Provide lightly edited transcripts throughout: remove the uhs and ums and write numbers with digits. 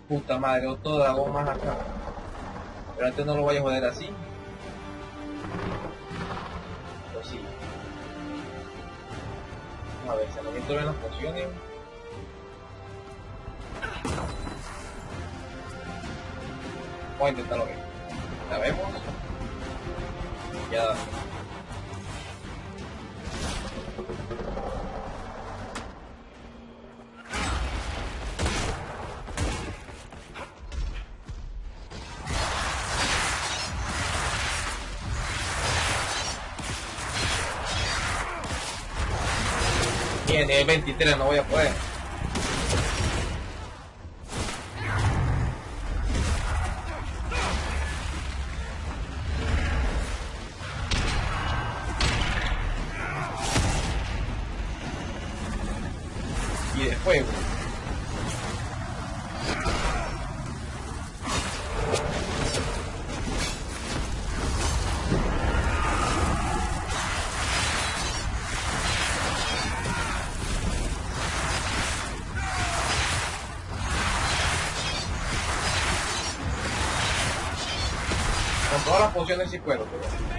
Puta madre, otro dragón más acá. Pero antes no lo voy a joder así. Pues sí. A ver, se me quitó bien las pociones. Vamos a intentarlo bien. La vemos. Ya. Tiene 23, no voy a poder. Y de fuego. Con todas las pociones sí puedo, pero...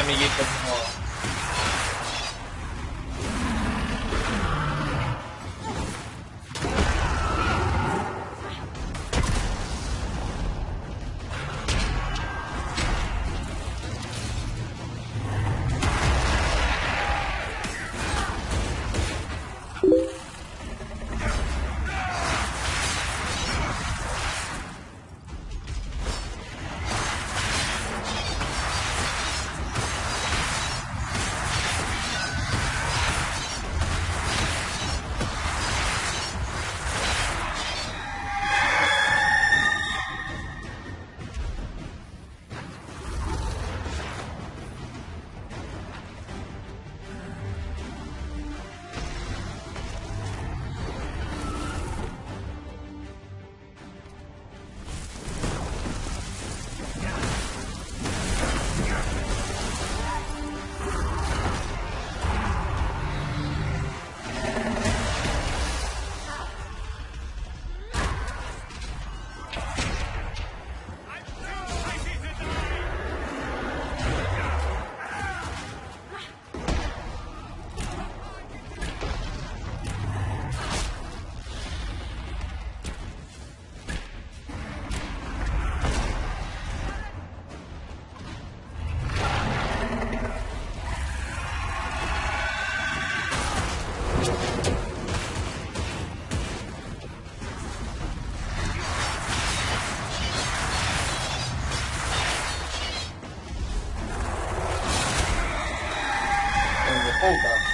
amiguitos, no. Puta.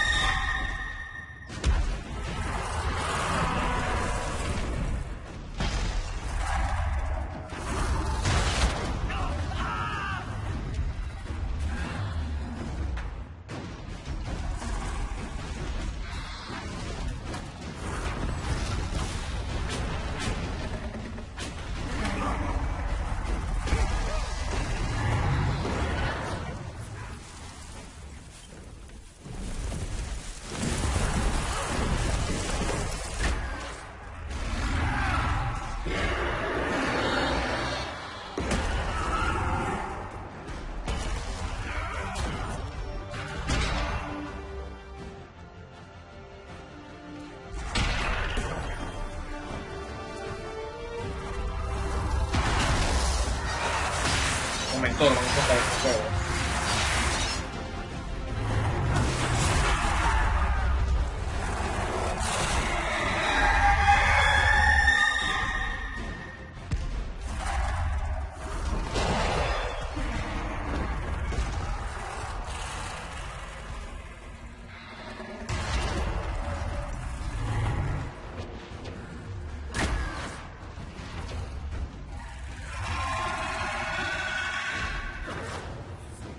Aumentó, no me importa el juego.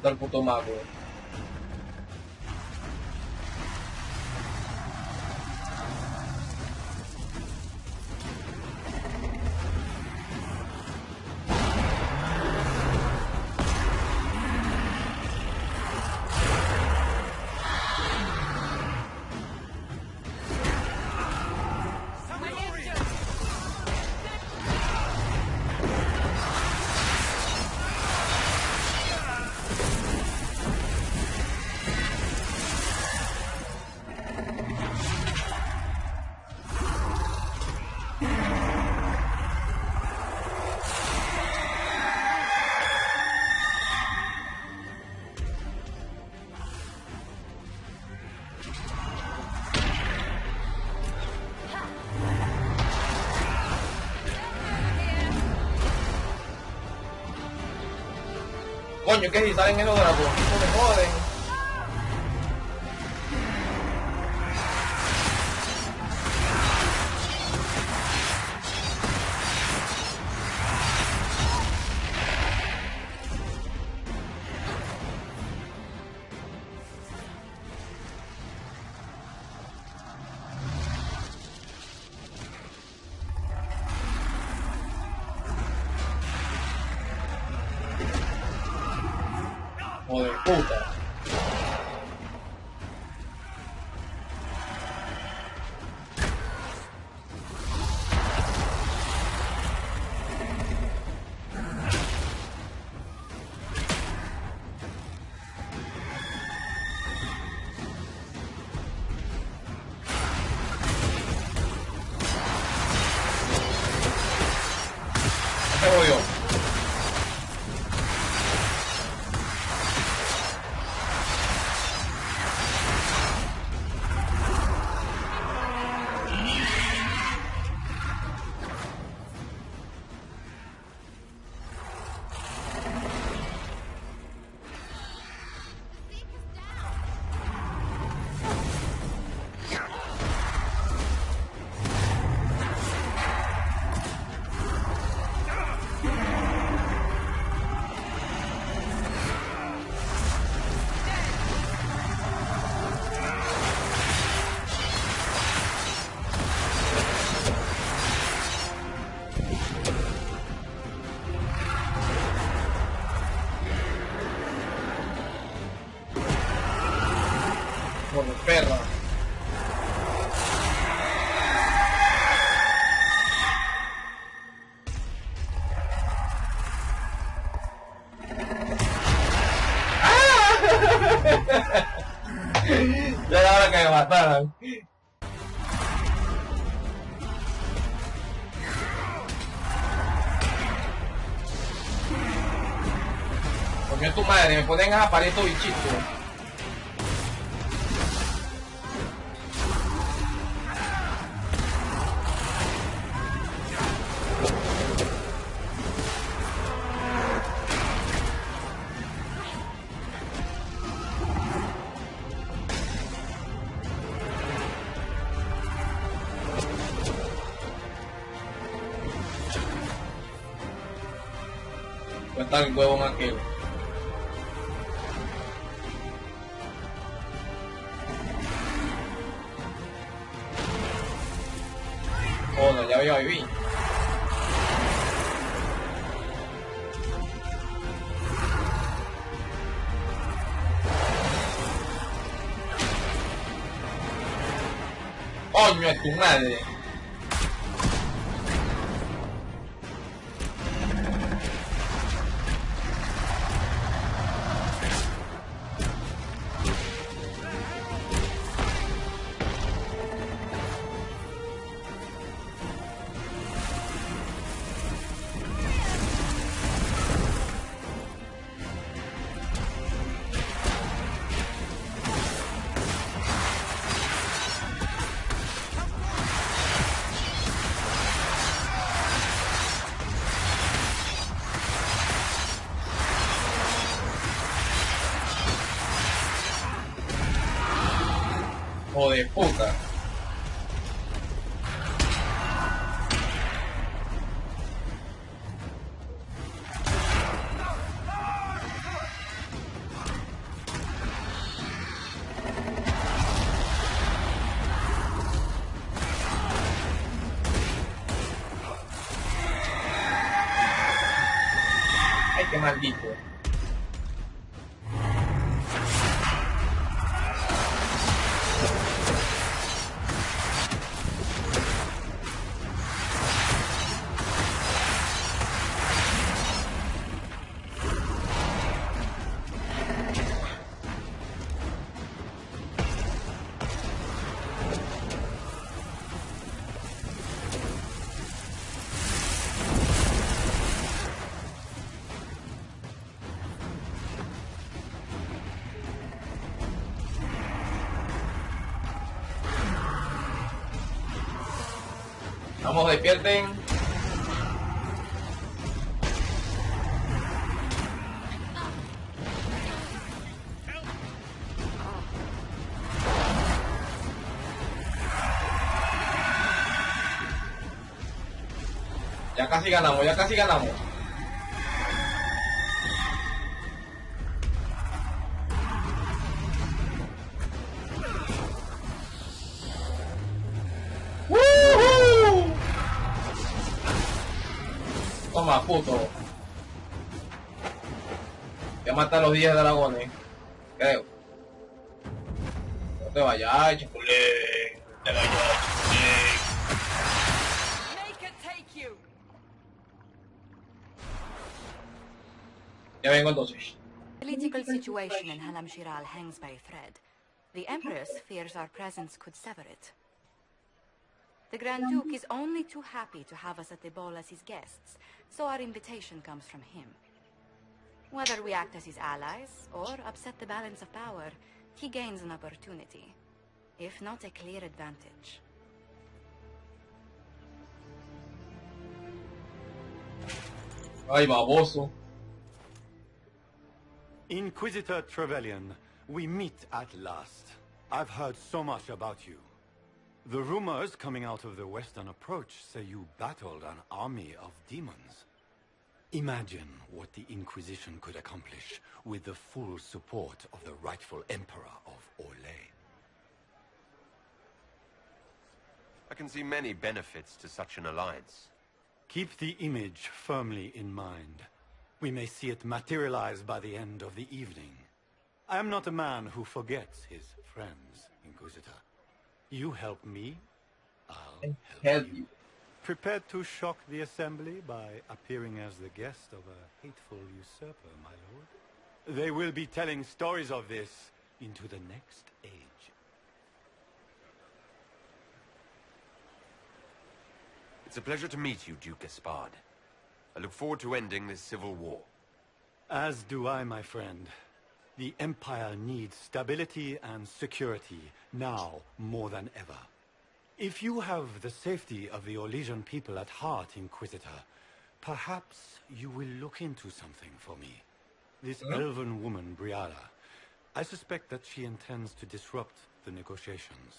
Del puto mago. Coño, que si salen en los dragones, me joden. Joder, puta. esperaba que me mataran. Coño tu madre, me ponen a aparecer estos bichitos. Está el huevo en aquel. Oh, no, ya voy a vivir. Coño, es tu madre. Hijo de puta. Ay, qué maldito. Vamos, despierten. Ya casi ganamos, ya casi ganamos. Toma, puto. Voy a matar a los 10 dragones. Creo. No te vayas, chapulín. No te vayas, chapulín. Ya vengo entonces. Political situation in Halam Shiral hangs by a thread. The Empress fears our presence could sever it. The Grand Duke is only too happy to have us at the ball as his guests, so our invitation comes from him. Whether we act as his allies or upset the balance of power, he gains an opportunity, if not a clear advantage. Ay, baboso. Inquisitor Trevelyan, we meet at last. I've heard so much about you. The rumors coming out of the Western Approach say you battled an army of demons. Imagine what the Inquisition could accomplish with the full support of the rightful Emperor of Orlais. I can see many benefits to such an alliance. Keep the image firmly in mind. We may see it materialize by the end of the evening. I am not a man who forgets his friends, Inquisitor. You help me, I'll help you. Prepared to shock the Assembly by appearing as the guest of a hateful usurper, my lord? They will be telling stories of this into the next age. It's a pleasure to meet you, Duke Gaspard. I look forward to ending this civil war. As do I, my friend. The Empire needs stability and security, now more than ever. If you have the safety of the Orlesian people at heart, Inquisitor, perhaps you will look into something for me. This elven woman, Briala, I suspect that she intends to disrupt the negotiations.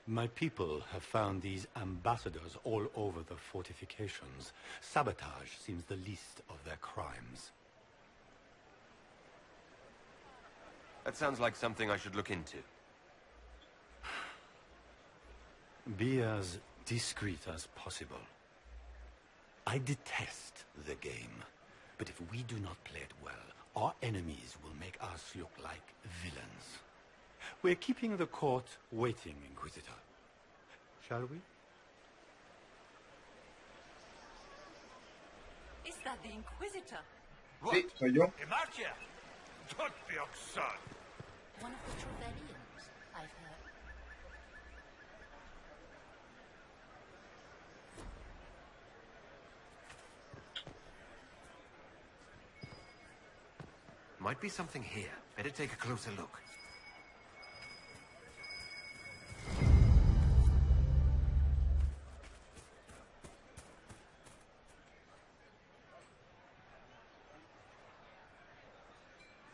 My people have found these ambassadors all over the fortifications. Sabotage seems the least of their crimes. That sounds like something I should look into. Be as discreet as possible. I detest the game, but if we do not play it well, our enemies will make us look like villains. We're keeping the court waiting, Inquisitor. Shall we? Is that the Inquisitor? Sí, soy yo. Emartia! Don't be absurd! One of the Trevelyan's, I've heard. Might be something here. Better take a closer look.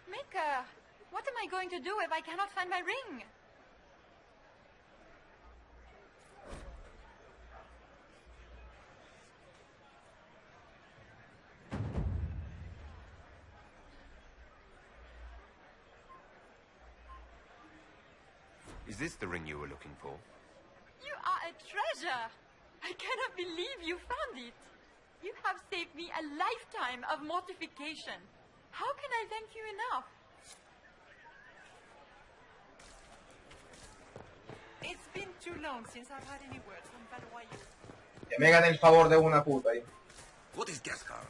Mika, what am I going to do if I cannot find my ring? Is this the ring you were looking for? You are a treasure! I cannot believe you found it! You have saved me a lifetime of mortification. How can I thank you enough? It's been too long since I've had any word from Valois. Que me hagan el favor de una puta ahí. What is Gaspar?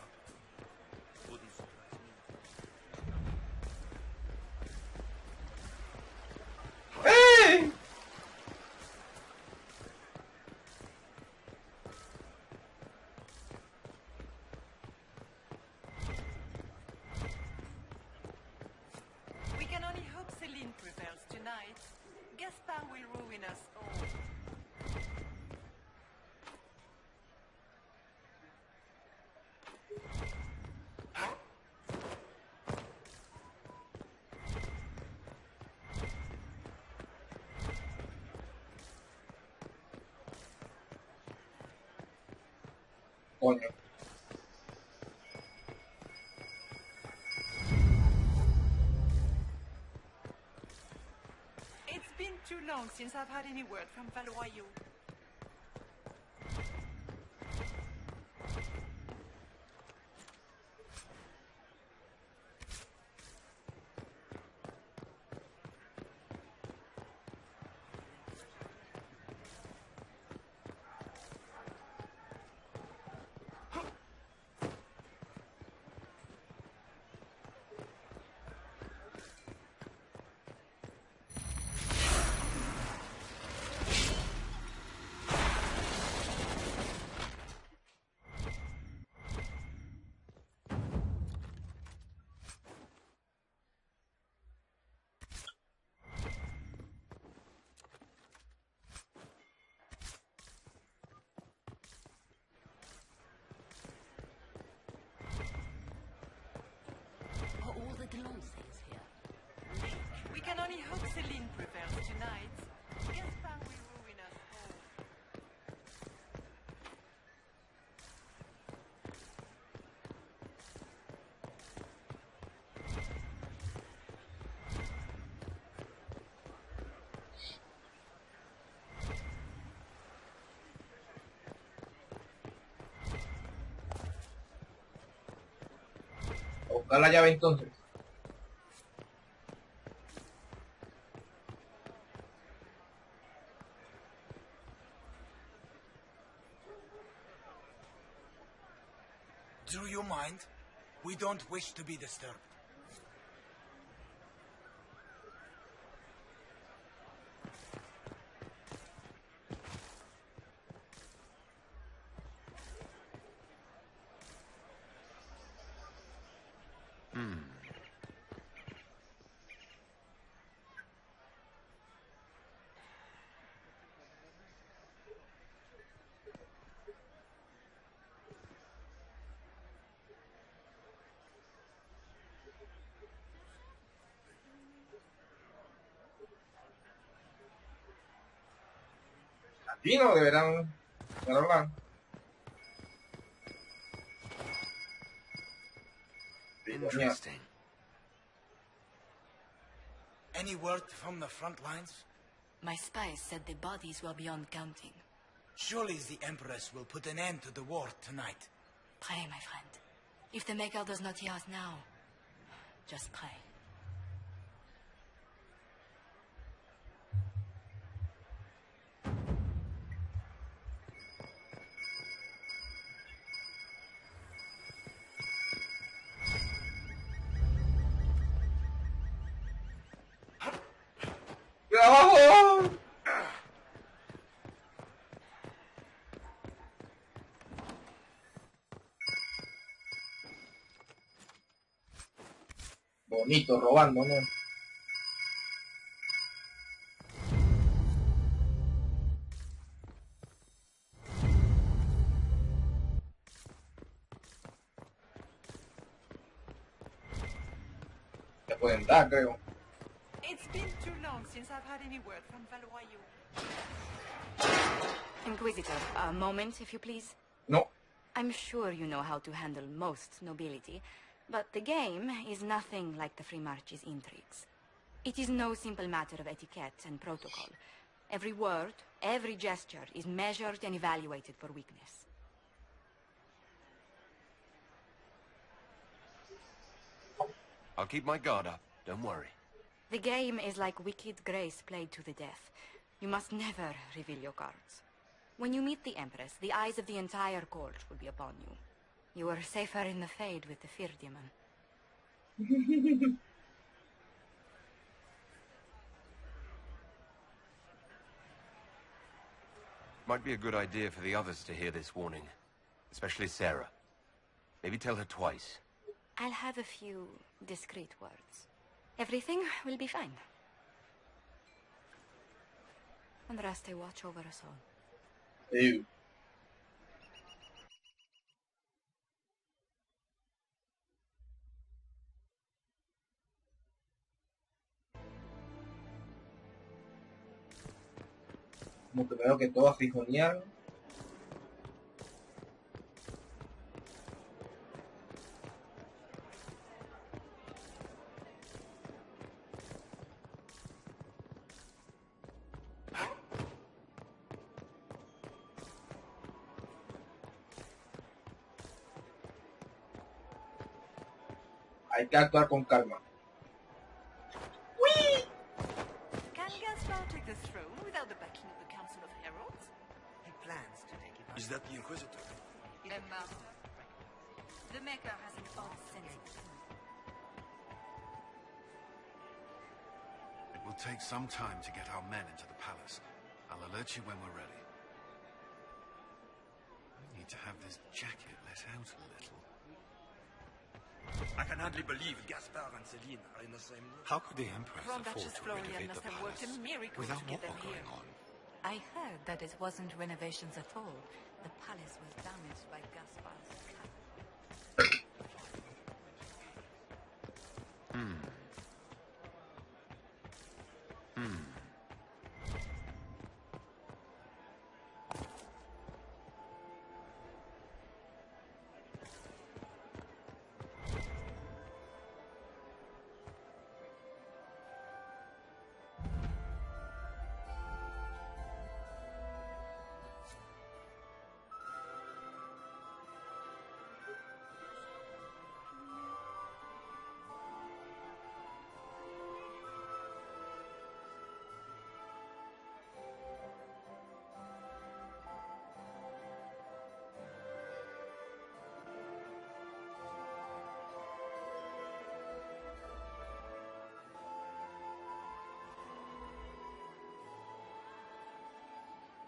¡Ey! We can only hope Celine prevails tonight. Gaspard will ruin us all. Coño. It's been too long since I've had any word from Valois. Are all the glances here? We can only hope Celine prevails tonight. Gaspard will ruin us all. A buscar la llave entonces. Do you mind? We don't wish to be disturbed. Sí, no deberán hablar. Interesting. Any word from the front lines? My spies said the bodies were beyond counting. Surely the Empress will put an end to the war tonight. Pray, my friend. If the Maker does not hear us now, just pray. ¡Abajo! Bonito, robando, ¿no? Te pueden dar, creo. It's been too long since I've had any word from Valroyo. Inquisitor, a moment, if you please. No. I'm sure you know how to handle most nobility, but the game is nothing like the Free March's intrigues. It is no simple matter of etiquette and protocol. Every word, every gesture is measured and evaluated for weakness. I'll keep my guard up, don't worry. The game is like Wicked Grace played to the death. You must never reveal your cards. When you meet the Empress, the eyes of the entire court will be upon you. You are safer in the Fade with the Fear Demon. Might be a good idea for the others to hear this warning. Especially Sarah. Maybe tell her twice. I'll have a few discreet words. Everything will be fine. And Raste watch over us all. Ew. Como que veo que todos fijonearon. Hay que actuar con calma. Can Gaspar take the throne without the backing of the Council of Heralds? He plans to take it. Is that the Inquisitor? Emma, the Maker has an odd sense of humor. It will take some time to get our men into the palace. I'll alert you when we're ready. I need to have this jacket let out a little. I can hardly believe Gaspar and Celine are in the same room. How could the Empress Grand afford Duchess to Florian renovate must the have worked a palace miracle without to get war them here. going on? I heard that it wasn't renovations at all. The palace was damaged by Gaspar's cat.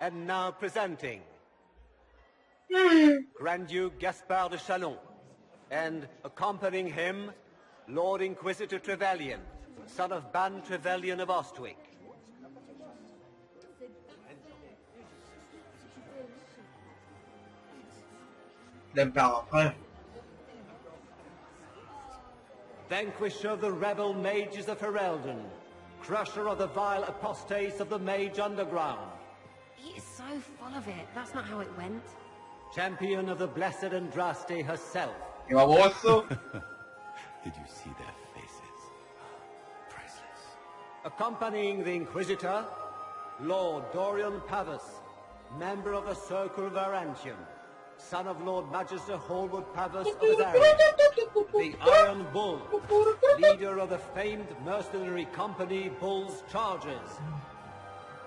And now presenting Grand Duke Gaspard de Chalon, and accompanying him, Lord Inquisitor Trevelyan, son of Ban Trevelyan of Ostwick. L'Empereur. Vanquisher of the rebel mages of Ferelden, crusher of the vile apostates of the Mage Underground, He is so full of it. That's not how it went. Champion of the Blessed Andraste herself. ¡Qué baboso! Did you see their faces? Priceless. Accompanying the Inquisitor, Lord Dorian Pavus, member of the Circle Varantium, son of Lord Magister Hallwood Pavus of Azarian, the Iron Bull, leader of the famed mercenary company Bull's Chargers,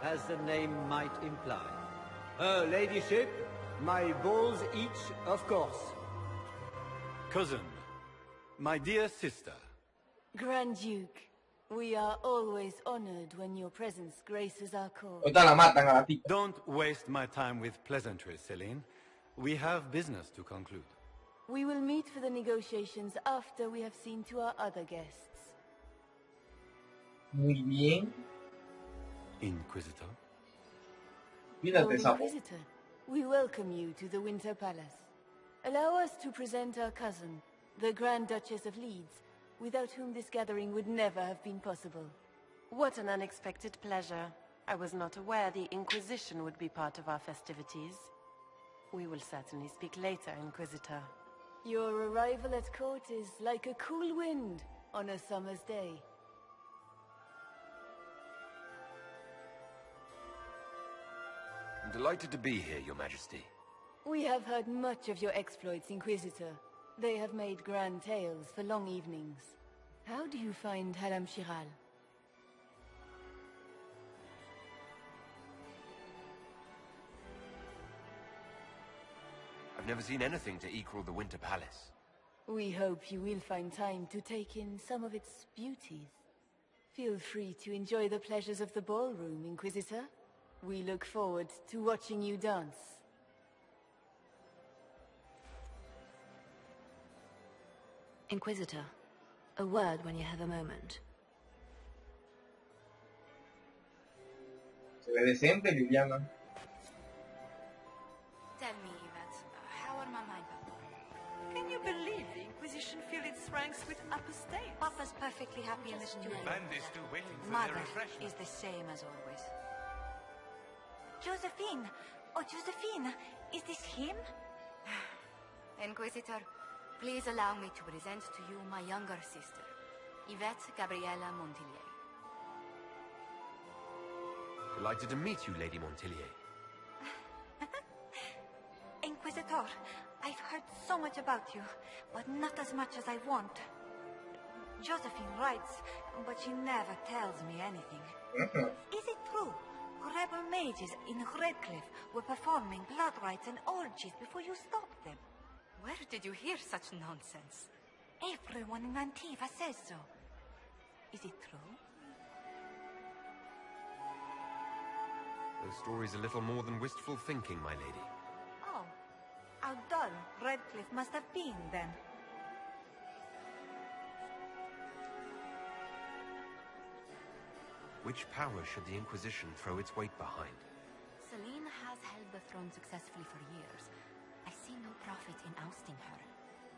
as the name might imply. Her ladyship, my bulls each, of course. Cousin, my dear sister. Grand Duke, we are always honored when your presence graces our court. Ahorita la matan a la tipa. Don't waste my time with pleasantries, Celine. We have business to conclude. We will meet for the negotiations after we have seen to our other guests. Muy bien. Inquisitor. Mírate, Lord sapo. Inquisitor, we welcome you to the Winter Palace. Allow us to present our cousin, the Grand Duchess of Leeds, without whom this gathering would never have been possible. What an unexpected pleasure. I was not aware the Inquisition would be part of our festivities. We will certainly speak later, Inquisitor. Your arrival at court is like a cool wind on a summer's day. I'm delighted to be here, Your Majesty. We have heard much of your exploits, Inquisitor. They have made grand tales for long evenings. How do you find Haram Shiral? I've never seen anything to equal the Winter Palace. We hope you will find time to take in some of its beauties. Feel free to enjoy the pleasures of the ballroom, Inquisitor. We look forward to watching you dance. Inquisitor, a word when you have a moment. Se ve decente, Liliana. Tell me, Yvette, how are my mind? Can you believe the Inquisition filled its ranks with apostates? Papa's perfectly happy in the studio. Band is still waiting for Mother their refreshment. is the same as always. Josephine! Oh, Josephine! Is this him? Inquisitor, please allow me to present to you my younger sister, Yvette Gabriella Montillier. Delighted to meet you, Lady Montillier. Inquisitor, I've heard so much about you, but not as much as I want. Josephine writes, but she never tells me anything. Is it true? Rebel mages in Redcliffe were performing blood rites and orgies before you stopped them. Where did you hear such nonsense? Everyone in Antiva says so. Is it true? Those stories a little more than wistful thinking, my lady. Oh, how dull Redcliffe must have been then. Which power should the Inquisition throw its weight behind? Celine has held the throne successfully for years. I see no profit in ousting her.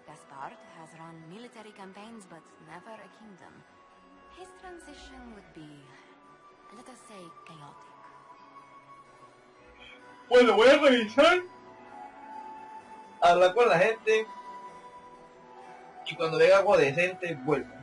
Gaspard has run military campaigns, but never a kingdom. His transition would be, let us say, chaotic. Bueno, voy a revisar, hablar con la gente y cuando vea algo decente, vuelvo.